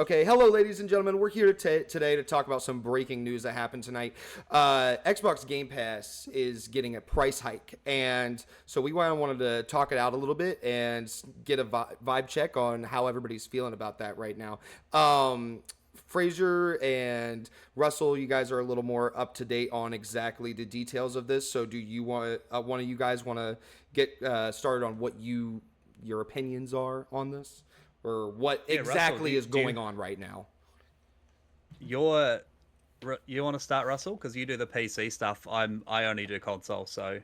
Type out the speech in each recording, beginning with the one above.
Okay, hello, ladies and gentlemen. We're here today to talk about some breaking news that happened tonight. Xbox Game Pass is getting a price hike, and so we wanted to talk it out a little bit and get a vibe check on how everybody's feeling about that right now. Fraser and Russell, you guys are a little more up to date on exactly the details of this. So, do you want one of you guys want to get started on what your opinions are on this? Or what exactly is going on right now? You want to start, Russell? Because you do the PC stuff. I only do console, so.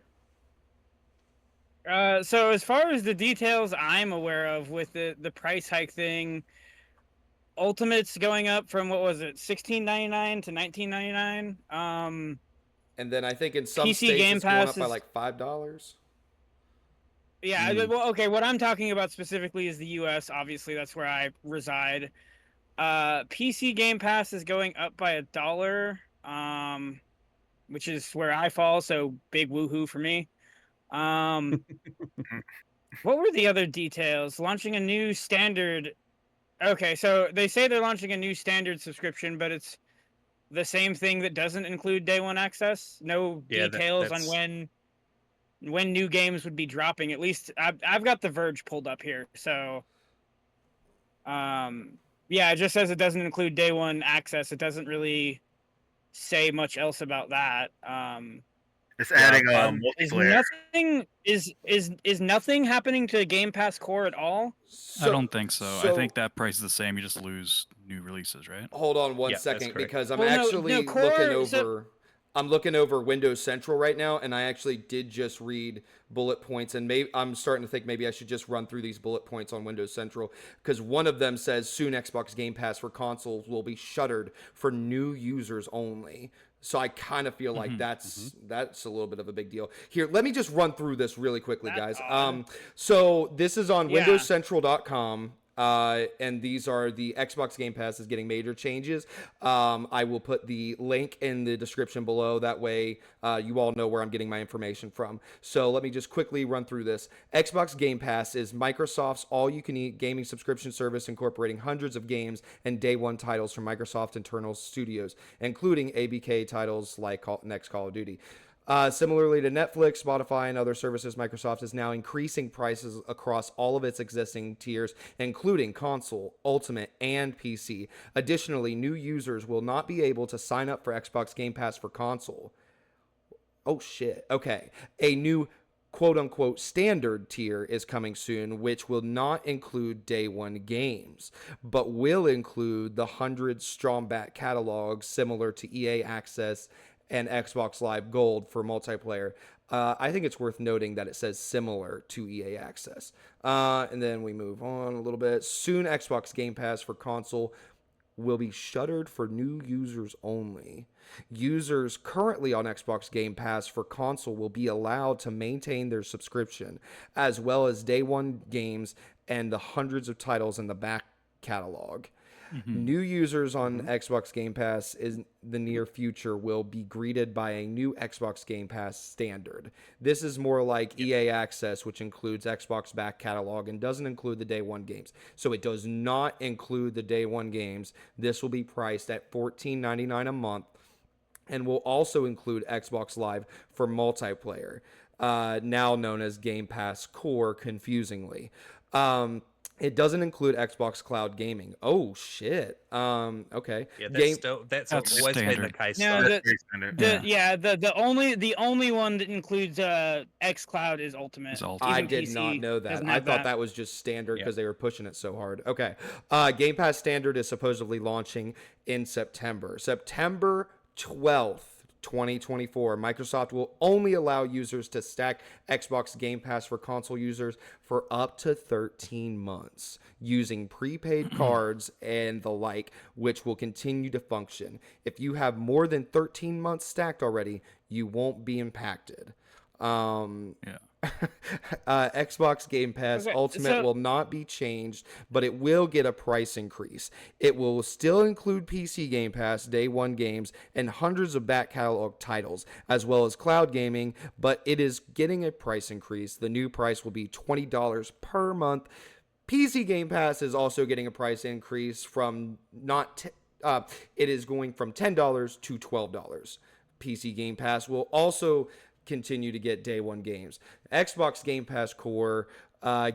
So as far as the details I'm aware of with the price hike thing, Ultimate's going up from what was it, $16.99 to $19.99. And then I think in some PC states Game it's going Pass up by like $5. Yeah, well, okay. What I'm talking about specifically is the U.S. Obviously, that's where I reside. PC Game Pass is going up by $1, which is where I fall. So big woohoo for me. What were the other details? Launching a new standard. Okay, so they say they're launching a new standard subscription, but it's the same thing that doesn't include day one access. No details on when new games would be dropping. At least I've got The Verge pulled up here, so yeah, it just says it doesn't include day one access. It doesn't really say much else about that. It's adding multiplayer. Is nothing happening to Game Pass Core at all? I don't think so. I think that price is the same. You just lose new releases, right? Hold on one second, because I'm I'm looking over Windows Central right now, and I actually did just read bullet points, and I'm starting to think maybe I should just run through these bullet points on Windows Central, because one of them says soon Xbox Game Pass for consoles will be shuttered for new users only. So I kind of feel like that's a little bit of a big deal. Here, let me just run through this really quickly, guys. So this is on WindowsCentral.com. And these are the Xbox Game Pass is getting major changes. I will put the link in the description below. That way you all know where I'm getting my information from. So let me just quickly run through this. Xbox Game Pass is Microsoft's all-you-can-eat gaming subscription service incorporating hundreds of games and day one titles from Microsoft internal studios, including ABK titles like next Call of Duty. Similarly to Netflix, Spotify, and other services, Microsoft is now increasing prices across all of its existing tiers, including console, Ultimate, and PC. Additionally, new users will not be able to sign up for Xbox Game Pass for console. Oh, shit. Okay. A new quote-unquote standard tier is coming soon, which will not include day one games, but will include the 100-strong back catalog similar to EA Access and Xbox Live Gold for multiplayer. I think it's worth noting that it says similar to EA Access. And then we move on a little bit. Soon, Xbox Game Pass for console will be shuttered for new users only. Users currently on Xbox Game Pass for console will be allowed to maintain their subscription, as well as day one games and the hundreds of titles in the back catalog. New users on Xbox Game Pass in the near future will be greeted by a new Xbox Game Pass standard. This is more like EA Access, which includes Xbox back catalog and doesn't include the day one games. So it does not include the day one games. This will be priced at $14.99 a month and will also include Xbox Live for multiplayer, now known as Game Pass Core, confusingly. It doesn't include Xbox Cloud Gaming. Oh shit. Okay. Yeah, that's always been the case. No, the only one that includes xCloud is Ultimate. I did not know that. I thought that was just standard because they were pushing it so hard. Okay. Game Pass Standard is supposedly launching in September 12th. 2024. Microsoft will only allow users to stack Xbox Game Pass for console users for up to 13 months using prepaid cards and the like, which will continue to function. If you have more than 13 months stacked already, you won't be impacted. Xbox Game Pass Ultimate will not be changed, but it will get a price increase. It will still include PC Game Pass, day one games, and hundreds of back catalog titles, as well as cloud gaming, but it is getting a price increase. The new price will be $20 per month PC Game Pass is also getting a price increase from it is going from $10 to $12. PC Game Pass will also continue to get day one games. Xbox Game Pass Core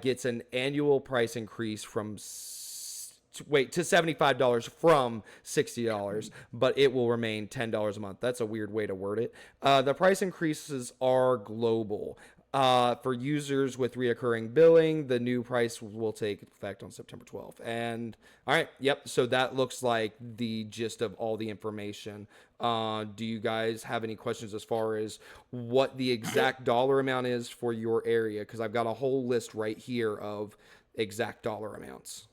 gets an annual price increase from to $75 from $60, but it will remain $10 a month. That's a weird way to word it. The price increases are global. For users with reoccurring billing, the new price will take effect on September 12th. And all right, yep. So that looks like the gist of all the information. Do you guys have any questions as far as what the exact dollar amount is for your area? Because I've got a whole list right here of exact dollar amounts.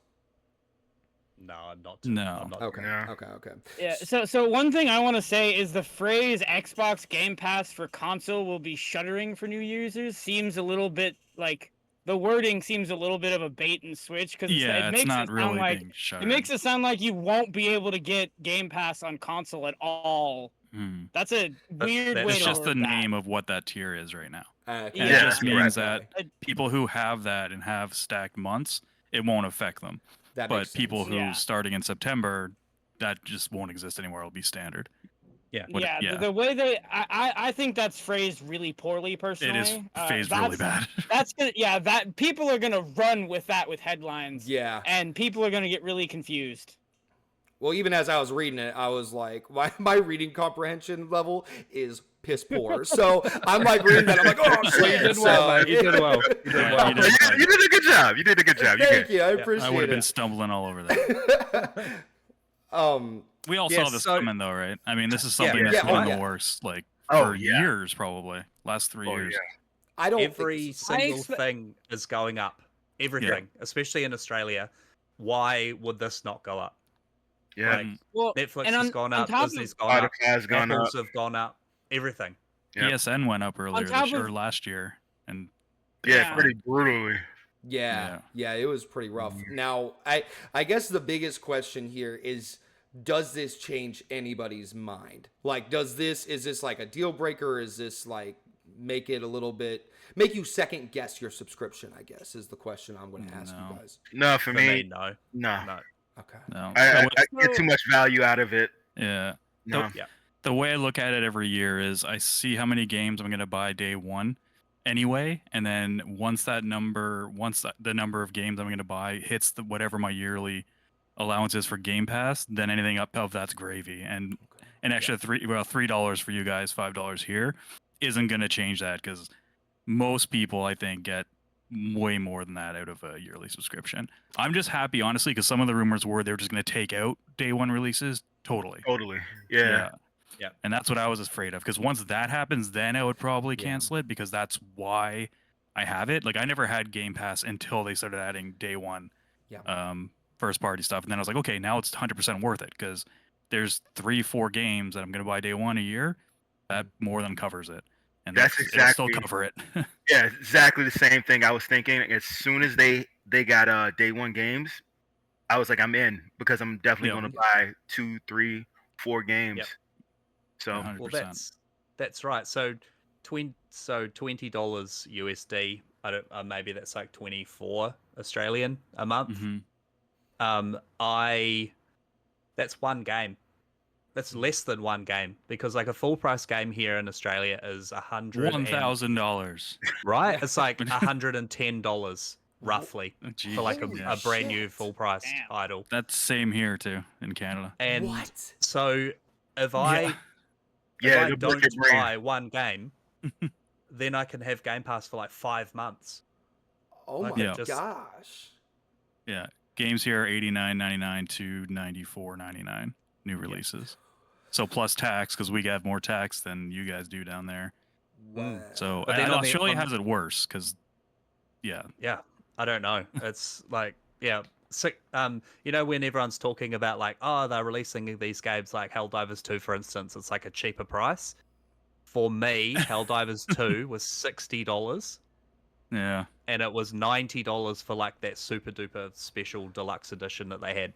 No, I'm not. No. I'm not. Okay. No. Okay. Yeah. So one thing I want to say is the phrase Xbox Game Pass for console will be shuddering for new users seems a little bit like the wording seems a little bit of a bait and switch because Yeah, it makes it's not it sound really like being it shuttered. makes it sound like you won't be able to get Game Pass on console at all. That's a weird way It's to just the word that. name of what that tier is right now. And Yeah. it just means Right. that people who have that and have stacked months, it won't affect them. That But makes people sense. who Yeah. starting in September, that just won't exist anymore. It'll be standard. Yeah. The way I think that's phrased really poorly personally. It is phased really bad. That's good. Yeah, that people are gonna run with that with headlines. Yeah. And people are gonna get really confused. Well, even as I was reading it, I was like, my reading comprehension level is piss poor. So I'm like reading that. I'm like, oh shit. You did well, man. You did well. You did Yeah, well. you did fine. You did a good job. You did a good job. You Thank good. you. I appreciate I would have been it. stumbling all over that. We all Yeah, saw this so- coming though, right? I mean, this is something Yeah, that's oh, been in yeah. the works like Oh, for yeah. years, probably last 3 years. I don't Every think single thing is going up. Everything, especially in Australia. Why would this not go up? Yeah. Like, Well, Netflix and has on gone up, top of- Disney's gone up, Spotify's gone up. Apple's have gone up, everything. Yep. PSN went up earlier top this year, of- or last year, and Yeah, Yeah. pretty brutally. Yeah, it was pretty rough. Now, I guess the biggest question here is, does this change anybody's mind? Like, is this like a deal breaker? Or is this like make you second guess your subscription? I guess is the question I'm going to ask No. you guys. No, For for me, me, no. no. No. Okay. no. I So get too much value out of it. yeah. No. Yeah. The way I look at it every year is I see how many games I'm going to buy day one anyway, and then once the number of games I'm going to buy hits whatever my yearly allowance is for Game Pass, then anything up of that's gravy. And an extra $3 for you guys, $5 here isn't going to change that because most people I think get way more than that out of a yearly subscription. I'm just happy honestly because some of the rumors were they were just going to take out day one releases totally. Yeah. Yeah. And that's what I was afraid of because once that happens, then I would probably Yeah. cancel it because that's why I have it. Like I never had Game Pass until they started adding day one first party stuff. And then I was like, okay, now it's 100% worth it because there's 3-4 games that I'm going to buy day one a year. That more than covers it. And That's it'll still exactly- cover it. Yeah, exactly the same thing I was thinking. As soon as they got day one games, I was like, I'm in because I'm definitely Yeah. going to buy 2, 3, 4 games. Yep. So 100%. Well, that's right. So, $20 USD. I don't. Maybe that's like 24 Australian a month. Mhm. That's one game. That's less than one game because like a full price game here in Australia is $1,000. right. It's like $110 roughly Jeez. for like Holy a brand new shit. full price Damn. title. That's same here too in Canada. And What? so if I yeah, if I it'll break don't your brain. buy one game, then I can have Game Pass for like 5 months. Oh my Like, Yeah. gosh. Yeah. Games here are $89.99 to $94.99 new releases. So plus tax because we have more tax than you guys do down there. Wow. So But then and on the- Australia on- has it worse because Yeah, I don't know. It's like, yeah. So, you know, when everyone's talking about like, oh, they're releasing these games like Helldivers 2, for instance, it's like a cheaper price. For me, Helldivers 2 was $60, yeah. and it was $90 for like that super duper special deluxe edition that they had.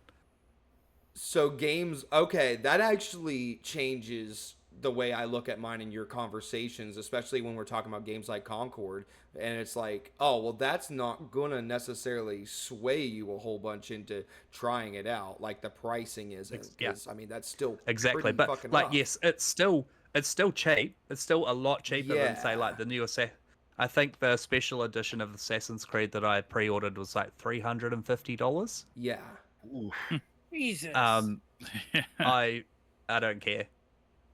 So games, okay, that actually changes the way I look at mine in your conversations, especially when we're talking about games like Concord, and it's like, oh, well, that's not gonna necessarily sway you a whole bunch into trying it out, like the pricing isn't. Yeah. Because I mean, that's still Exactly, pretty but fucking like, rough. yes, it's still cheap. It's still a lot cheaper than say Yeah. like the new I think the special edition of Assassin's Creed that I pre-ordered was like $350. Yeah. Oof. Jesus. I don't care.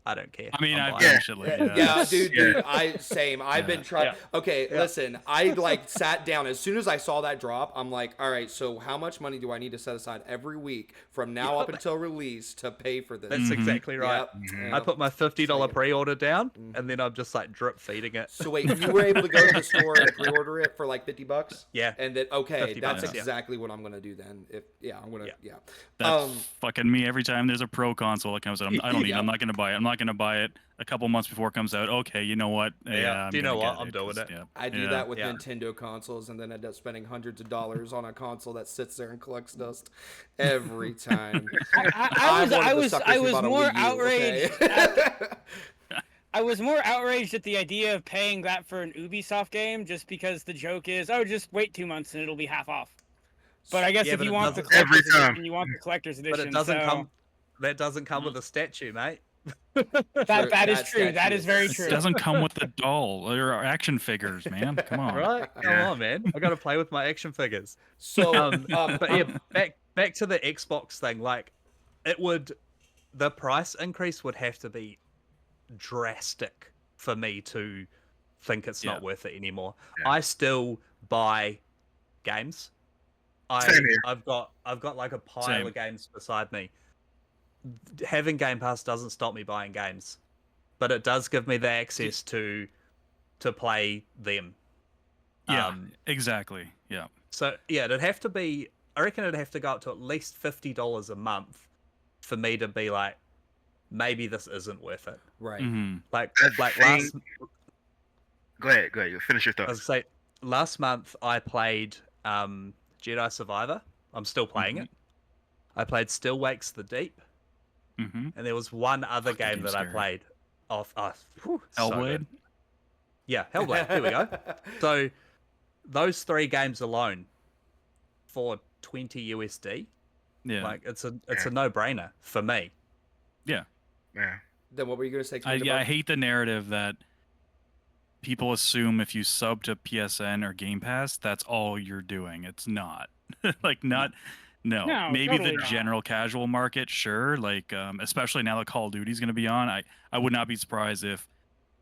I don't care. I mean, I'm I've buying it. actually. Yeah, dude, Yeah. same. I've been trying. Yeah. Okay, Yeah. listen, I like sat down as soon as I saw that drop. I'm like, all right, so how much money do I need to set aside every week from now up until release to pay for this? That's Mhm. exactly right. Yep, Mhm. I yep. put my $50 Same. pre-order down, and then I'm just like drip feeding it. So wait, you were able to go to the store and pre-order it for like $50? Yeah. And then okay, 50 that's bucks, yeah. exactly what I'm gonna do then. If I'm gonna Yeah. That's fucking me every time there's a pro console that comes out. I don't need. Yeah. I'm not gonna buy it. I'm not gonna buy it a couple months before it comes out. Okay, you know what? Yeah. I'm Do you know gonna what? get I'm doing 'cause, it. Yeah. I do Yeah. that with Yeah. Nintendo consoles and then end up spending hundreds of dollars on a console that sits there and collects dust every time. I I'm one of the was suckers who was bought a more Wii U, outraged. okay? I was more outraged at the idea of paying that for an Ubisoft game, just because the joke is, oh, just wait 2 months and it'll be half off. But I guess Yeah, if but you it want the doesn't- Every collector's time. edition, you want the collector's edition. But it doesn't so come. That doesn't come with a statue, mate. That is That true. That statue is is- very It true. doesn't come with the doll or action figures, man. Come on. Right? Come Yeah. on, man. I got to play with my action figures. So, But yeah, back to the Xbox thing. Like, the price increase would have to be drastic for me to think it's not Yeah. worth it anymore. Yeah. I still buy games. Same here. I've got like a pile Same. of games beside me. Having Game Pass doesn't stop me buying games, but it does give me the access to play them. Yeah. Exactly. Yeah. So yeah, it'd have to be. I reckon it'd have to go up to at least $50 a month for me to be like, maybe this isn't worth it. right. hmm Like I like think- Go ahead. You finish your I was thoughts. say last month I played Jedi Survivor. I'm still playing Mhm. it. I played Still Wakes the Deep, hmm and there was one other Fuck, that game game's that I scary. played. So Hellblade. good. Yeah, Hellblade. There we go. So those 3 games alone for 20 USD, Yeah. like it's a no-brainer for me. Yeah. Then what were you gonna say? I Commander Buck? hate the narrative that people assume if you sub to PSN or Game Pass, that's all you're doing. It's not. like not. No, No, maybe totally the not. general casual market, sure. Like, especially now that Call of Duty is going to be on, I would not be surprised if,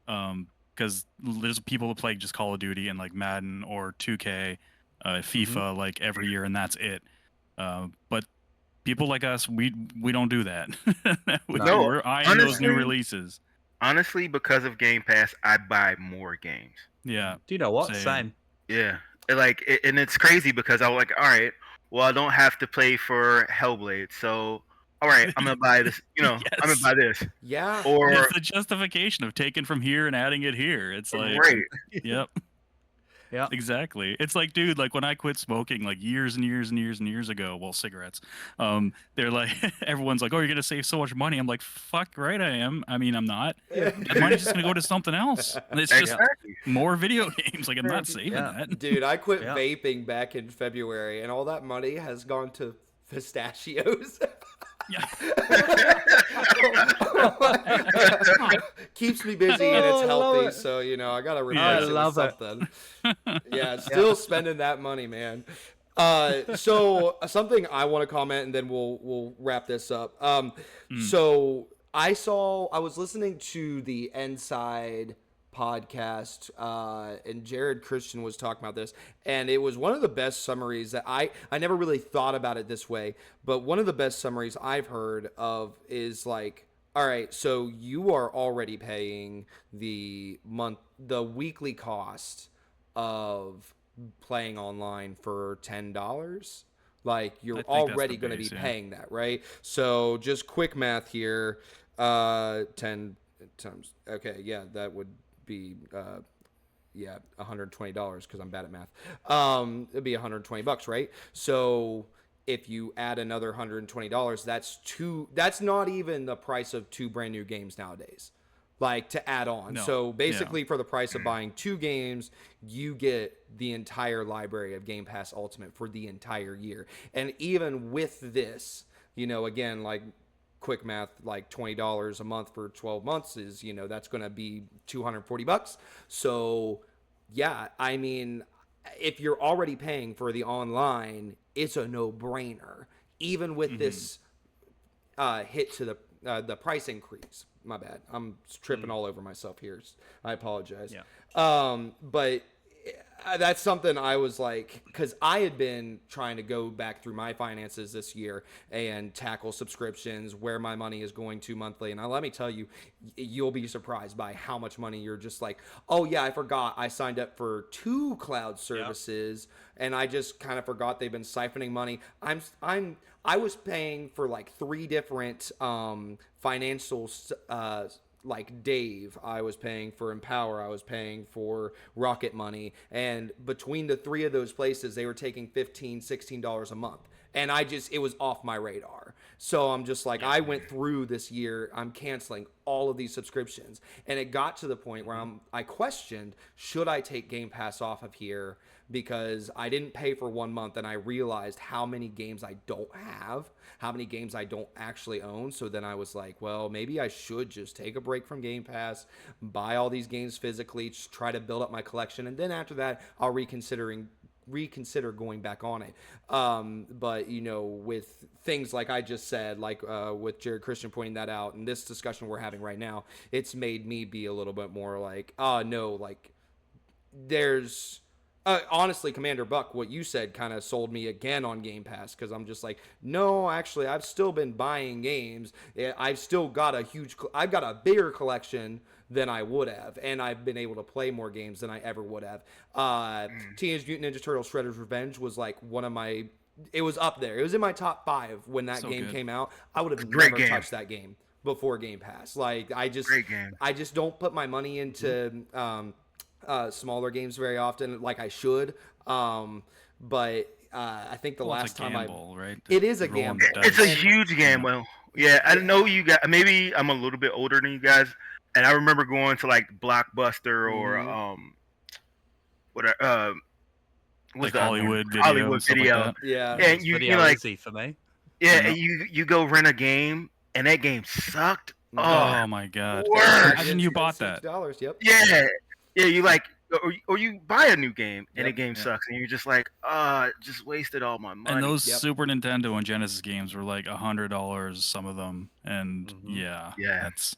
because there's people who play just Call of Duty and like Madden or 2K, FIFA like every year, and that's it. But people like us, we don't do that. No, We're eyeing those new honestly- releases. Honestly, because of Game Pass, I buy more games. Yeah, Do you know what? Same. Same. Yeah. And it's crazy because I was like, all right, well, I don't have to pay for Hellblade, so all right, I'm gonna buy this. I'm gonna Yes. buy this. Yeah. Or it's the justification of taking from here and adding it here. It's like, right. yep. Yeah. Exactly. It's like, dude, like when I quit smoking like years and years and years and years ago, well, cigarettes, they're like, everyone's like, oh, you're going to save so much money. I'm like, fuck right I am. I mean, I'm not. That money's just going to go to something else. And it's just Exactly. more video games. Like, I'm not saving Yeah. that. Dude, I quit Yeah. vaping back in February, and all that money has gone to pistachios. Yeah. Keeps me busy and Oh, it's I love healthy, it. so I gotta I replace it with love it. something. Yeah, still spending that money, man. So something I want to comment, and then we'll wrap this up. So I was listening to the Inside podcast, and Jared Christian was talking about this, and it was one of the best summaries that I never really thought about it this way, but one of the best summaries I've heard of is like, all right, so you are already paying the weekly cost of playing online for $10. Like I you're think that's the already going to be base, yeah. paying that, right? So just quick math here, 10 times. Okay, yeah, that would be $120 because I'm bad at math. It'd be $120, right? So if you add another $120, that's not even the price of 2 brand new games nowadays. like to add on. No, So yeah. basically for the price of buying 2 games, you get the entire library of Game Pass Ultimate for the entire year. And even with this, you know, again, like quick math, like $20 a month for 12 months is, you know, that's going to be $240. So yeah, I mean, if you're already paying for the online, it's a no-brainer. Even with this hit to the price increase. My bad. I'm tripping all over myself here. I apologize. Yeah. But that's something I was like, because I had been trying to go back through my finances this year and tackle subscriptions, where my money is going to monthly. And let me tell you, you'll be surprised by how much money you're just like, oh yeah, I forgot I signed up for 2 cloud services, and I just kind of forgot they've been siphoning money. I was paying for like 3 different financial like Dave, I was paying for Empower, I was paying for Rocket Money, and between the 3 of those places, they were taking $15, $16 a month. And it was off my radar. So I'm just like, I went through this year, I'm canceling all of these subscriptions. And it got to the point where I questioned, should I take Game Pass off of here? Because I didn't pay for 1 month, and I realized how many games I don't have, how many games I don't actually own. So then I was like, well, maybe I should just take a break from Game Pass, buy all these games physically, just try to build up my collection, and then after that, I'll reconsider going back on it. But you know, with things like I just said, like with Jared Christian pointing that out, and this discussion we're having right now, it's made me be a little bit more like, no, like there's honestly, Commander Buck, what you said kind of sold me again on Game Pass, because I'm just like, no, actually, I've still been buying games. I've still got I've got a bigger collection than I would have, and I've been able to play more games than I ever would have. Teenage Mutant Ninja Turtles Shredder's Revenge was like it was up there. It was in my top 5 when that game came out. I would have never touched that game before Game Pass. Like, I just don't put my money into smaller games very often, like I should. But I think the last time right? It is a gamble. It's a huge gamble. Yeah, I know you guys. Maybe I'm a little bit older than you guys, and I remember going to like Blockbuster or like Hollywood Video. Hollywood Video. Like Yeah, and you like easy for me. Yeah, and you go rent a game, and that game sucked. Oh my god! Worse. Imagine you bought that. $6. Yep. Yeah, you like, or you buy a new game and the game sucks, and you're just like, just wasted all my money. And those Super Nintendo and Genesis games were like $100, some of them, and that's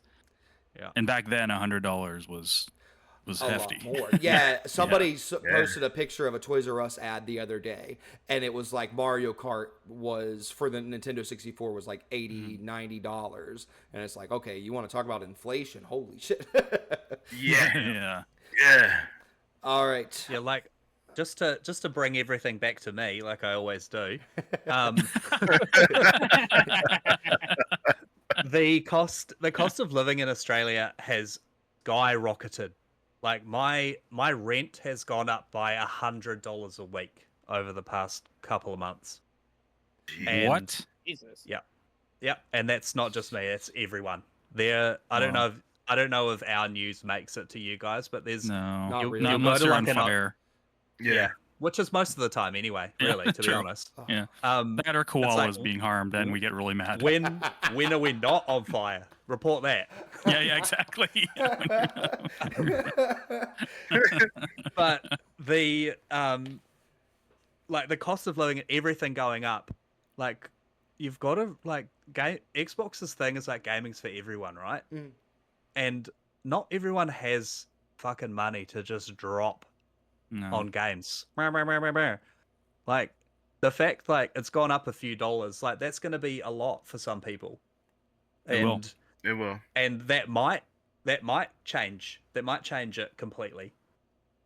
And back then, $100 was hefty. Lot more. Yeah, somebody posted a picture of a Toys R Us ad the other day, and it was like Mario Kart was, for the Nintendo 64, was like $80, $90. And it's like, okay, you want to talk about inflation? Holy shit. Yeah. All right. Yeah, like just to bring everything back to me, like I always do. The cost of living in Australia has skyrocketed. Like my rent has gone up by $100 a week over the past couple of months. And, what? Jesus. Yeah, and that's not just me; it's everyone. I don't know if our news makes it to you guys, but there's not really. Not unless you're on fire. Yeah, which is most of the time anyway. Really, to be honest. Yeah. That or koalas being harmed, and we get really mad. When are we not on fire? Report that. Yeah, exactly. But the like the cost of living, everything going up, like you've got to Xbox's thing is like gaming's for everyone, right? And not everyone has fucking money to just drop on games. Like the fact like it's gone up a few dollars, like that's going to be a lot for some people. It will. And that might change. That might change it completely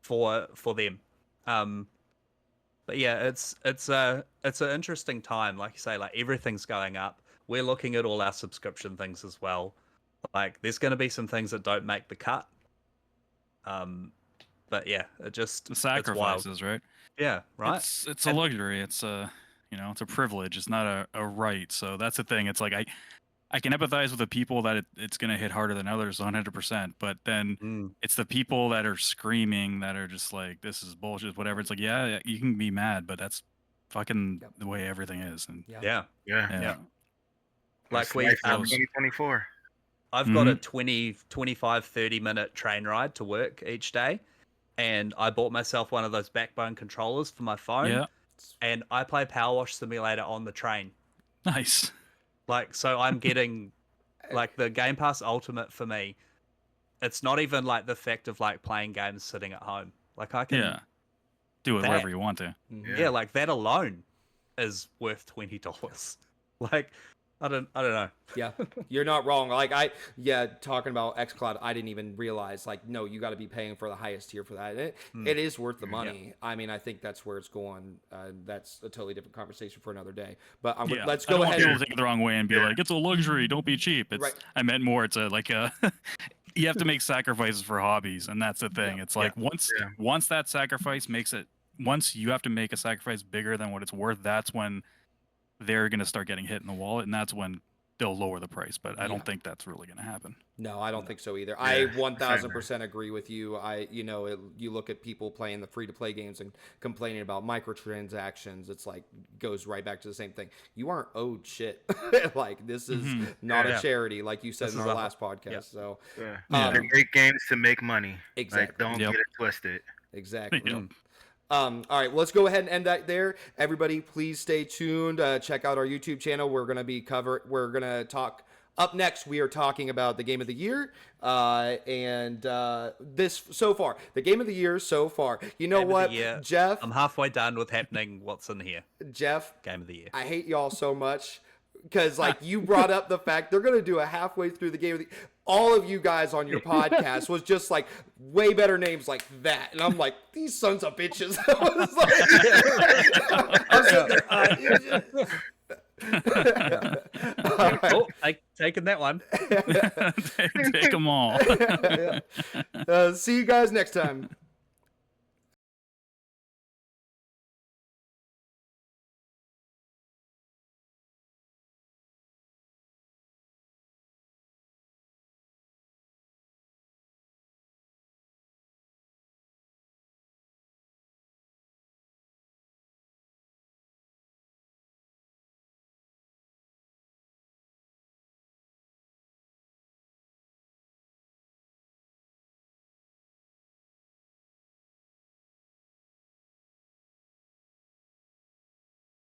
for them. But yeah, it's an interesting time. Like you say, like everything's going up. We're looking at all our subscription things as well. Like there's going to be some things that don't make the cut. But yeah, it just the sacrifices, it's right? Yeah, right. It's a luxury. It's a it's a privilege. It's not a right. So that's the thing. It's like I can empathize with the people that it's going to hit harder than others 100%, but then it's the people that are screaming that are just like, this is bullshit, whatever. It's like, yeah, you can be mad, but that's fucking the way everything is. And Yeah. Like That's we, life in 2024. I've got a 20, 25, 30-minute train ride to work each day, and I bought myself one of those Backbone controllers for my phone, and I play Power Wash Simulator on the train. Nice. Like, so I'm getting, like, the Game Pass Ultimate for me, it's not even, like, the fact of, like, playing games sitting at home. Like, I can... do it wherever you want to. Yeah, like, that alone is worth $20. Like... I don't know. Yeah, you're not wrong. Like talking about xCloud, I didn't even realize, like, no, you got to be paying for the highest tier for that. It is worth the money. I mean, I think that's where it's going. That's a totally different conversation for another day. But let's go ahead. I don't want people to take it the wrong way and be like, it's a luxury, don't be cheap. It's, I meant more, it's you have to make sacrifices for hobbies, and that's the thing. It's like once that sacrifice makes it, once you have to make a sacrifice bigger than what it's worth, that's when they're going to start getting hit in the wallet, and that's when they'll lower the price. But I don't think that's really going to happen. No, I don't think so either. I 1000% agree with you. You look at people playing the free-to-play games and complaining about microtransactions. It's like, goes right back to the same thing. You aren't owed shit. Like, this is not a charity, like you said in our last podcast. So they're great games to make money. Exactly. Like, don't get it twisted. Exactly. All right, well, let's go ahead and end that there. Everybody, please stay tuned. Check out our YouTube channel. We're going to talk up next. We are talking about the game of the year. This so far, the game of the year so far. You know what, Jeff? I'm halfway done with happening. What's in here? Jeff, game of the year. I hate y'all so much because, like, you brought up the fact they're going to do a halfway through the game of the all of you guys on your podcast was just like way better names like that. And I'm like, these sons of bitches. Oh, taking that one. Take them all. See you guys next time.